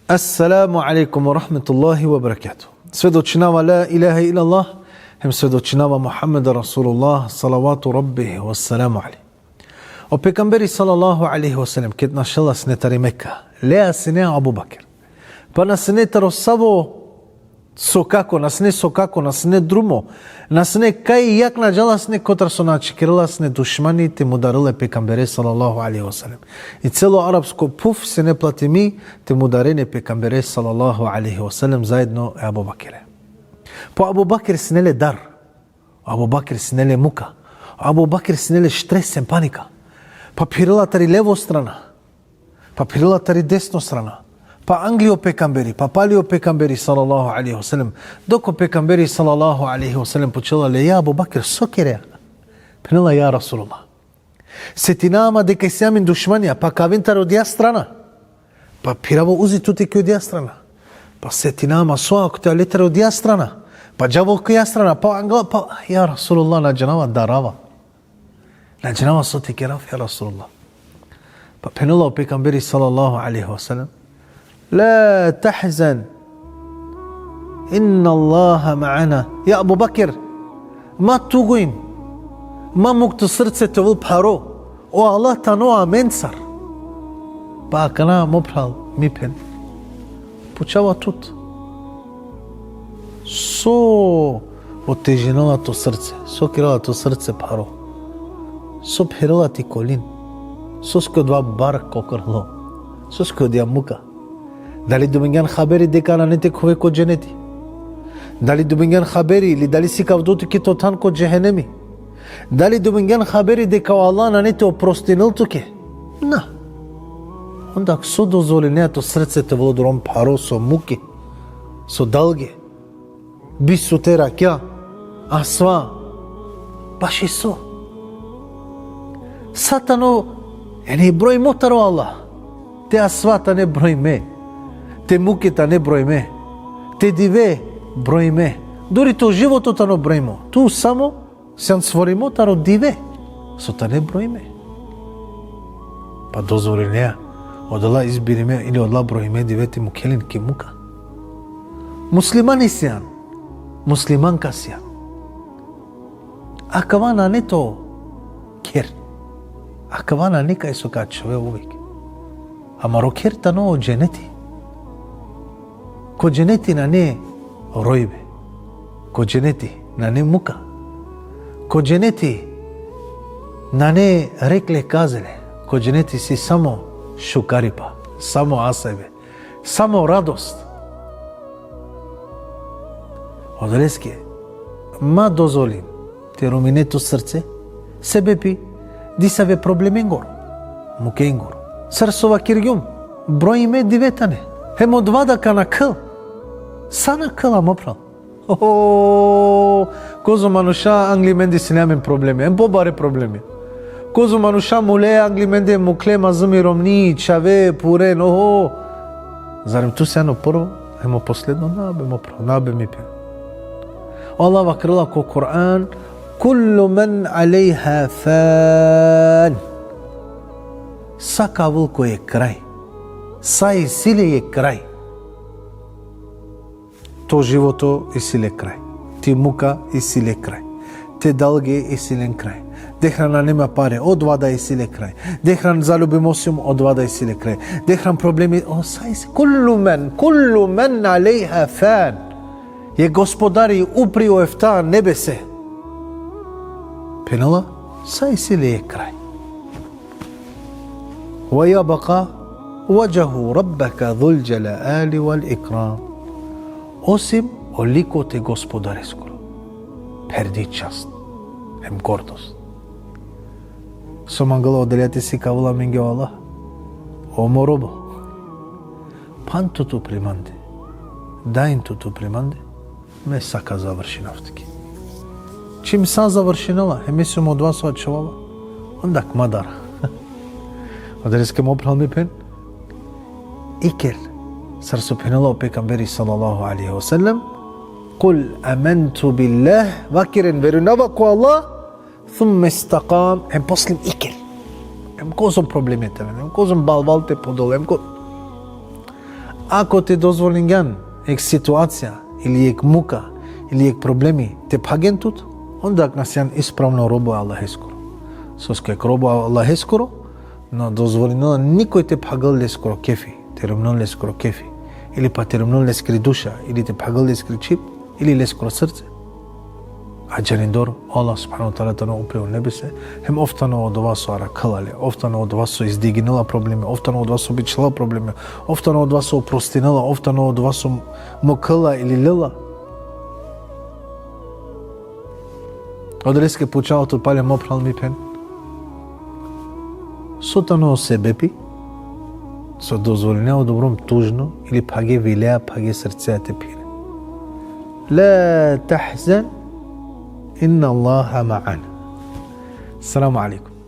Assalamu alaikum wa rahmatullahi wa barakatuh. Svedočinava la ilaha ila Allah, hem svedočinava Muhammeda Rasulullah, salavatu rabbihi wa salamu alaihi. O pejgamberi sallallahu alaihi wa sallam, këtë në shëlla së në të rimeka, lea së ne Abu Bakr, pa nësë ne të rosavo sokako, nësë ne sokako, nësë ne drumo, nësë ne kaj jak në gjallas ne kotër sona qikirëllas ne dushmani të mudarële pejgamberi sallallahu alaihi wa sallam. I celo arabsko puf se ne platimi të mudarene pejgamberi sallallahu alaihi wa sallam zajedno e Abu Bakre. Po Abu Bakr sinele dar, Abu Bakr sinele muka, Abu Bakr sinele štresen, panika. Pa pirila tari levo strana, pa pirila tari desno strana, pa anglio pejgamberi, pa palio pejgamberi sallallahu alaihi wa sallam, doko pejgamberi sallallahu alaihi wa sallam počela le ja Abu Bakr sokere, penela ja Rasulullah. Se ti nama дека си амин душманија, па кавинтар од ја страна, па пираво узи тути ке од ја страна, па се ти nama соа ко те летер од ја страна, па джаво ко ја страна, па англа, па ja Rasulullah на джанава дарава. Na janava soti keraf ya Rasulullah. Pa penula o pejgamberi sallallahu alaihi wasallam. La tahzan. Inna Allaha ma'ana. Ja Abu Bakr, ma tugojim. Ma mog të srce të vull paro. O Allah të noa mensar. Pa kana mo pral mi pen. Pučava tut. So otežinala to srce. So kirala to srce paro. So pirila ti kolin, so s'ko dva bar kokrlo, so s'ko dia muka. Dali dumingan khaberi dekana nete kove ko jenneti. Dali dumingan khaberi li dali si kavdutu ki totan ko jehennemi. Dali dumingan khaberi deka Allah na nete oprostinul tuke. Na. Onda so dozvolenja to srce te vlodrom paro so muke, so dalge. Bis sutera kja, asva, baš i so. Satano, ne broj motaro Allah. Te asvata ne broj me. Te muketa ne broj me. Te dive broj me. Дори то живото тано бројмо. Ту само се створимо таро диве. Со та не бројме. Па дозволи неа. Од Allah избириме или од Allah бројме дивете му келин ки мука. Муслимани сијан. Муслиманка сијан. А кавана не то кер. A kavana nikaj su kačove uvijek. A marokerta no dženeti. Ko dženeti na ne rojbe. Ko dženeti na ne muka. Ko dženeti na ne rekle kazele. Ko dženeti si samo šukaripa. Samo asebe. Samo radost. Odleske. Ma dozolim. Te ruminetu srce. Sebepi. Дисаве проблемингор, мукенгор. Сърсова киргюм, броиме диветане. Хемо двада кана къл. Сана къла мопрал. Козо мануша англи менди синемен проблеми. Ем побаре проблеми. Козо мануша муле англи менди муклема зъми ромни, чаве, пурен. Зарем ту сено първо, хемо последно набе мопрал. Набе ми пен. Allah вакрила ко Коран, كل من عليها فان. Saka vulko je kraj. Сај силе е крај. То живото е силе крај. Ти мука е силе крај. Те далге е силен крај. Дехрана нема паре, од вада е силе крај. Дехран залюбимосиум, од вада е силе крај. Дехран проблеми, сај се. Куллу мен алейха фан. Е господари уприо ефта небесе. Penala, сај силе е крај. ويبقى وجه ربك ذو الجلال والإكرام. Osim oliko te gospodaresko. Perdi čast. Hem gordost. Somangala odeljati si kavula minge Allah. Omo robo. Pan tutu primande. Dain tutu primande. Me saka završi naftiki. Čim sa završinala, emisijom od vas odčevala, onda kmadara. Odreske mu oprali mi pen? Ikel. Sar su penala o pejgamberi sallallahu alaihi wa sallam. Kul amantu billah. Vakiren verunava ko Allah. Thumme istaqam. Hem poslim ikel. Hem kozom problemete. Hem kozom balvalte podol. Hem kozom... ако те дозволинган ек ситуација или ек мука или ек проблеми те пагентут, онда насјан исправно робува Аллах ескоро. Соскајк робува Аллах ескоро, но дозволено никој те пагал лескоро кефи, те ремнон лескоро кефи, или па те ремнон лескри душа, или те пагал лескри чип, или лескоро срце. А джариндор, Аллах субхану таала тано упреу небесе, хем офтано од вас со аракалале, офтано од вас со издигнала проблеми, офтано од вас со бичила проблеми, офтано од вас со опростинала, офтано од вас со мокала или лила. Одреске получават пале мопрал ми пен. Сотано себепи, со дозволено добром тужно, или паге вилеа, паге срцеате пире. لا تحزن إن الله معنا. السلام عليكم.